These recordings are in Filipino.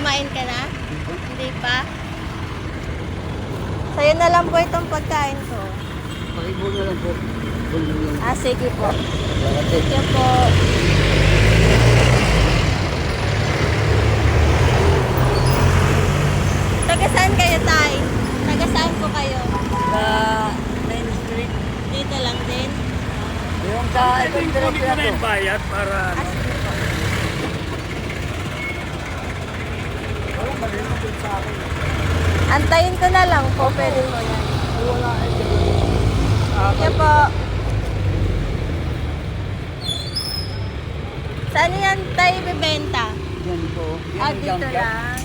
Kumain ka na? Hindi pa? Sa'yo na lang po itong pagkain ko. Pakibo na lang po. Sige po. Thank you po. Taga saan kayo, Tay? Taga saan po kayo? Sa 9th Street. Dito lang din? Yung sa itong direct na to. Bayad para Sige po. Wala ba rin natin sa akin? Antayin ko na lang po. Pwede po yan. Wala eh. Thank you po. Saan yan tayo bibenta? Yan po. Dito lang.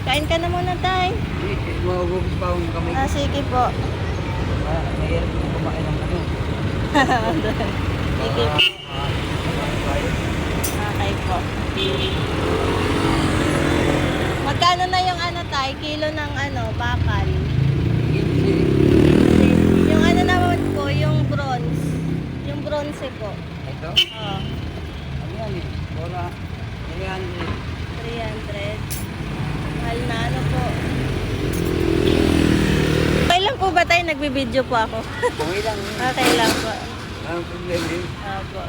Kain ka na muna, Tay. Mauubos pa akong kamay. Sige po. Mahirap yung kumain ng ano. Sige po. Okay po. Magkano na yung ano, Tay? Kilo ng ano, bakal? Yung ano naman po, yung bronze. Yung bronze po. Ito? Oo. Ano yan eh? Wala. 300. Mahal na ano po. Okay lang po ba tayo? Nagbibideo po ako. Okay lang. Okay lang po. Ang problema eh. Opo.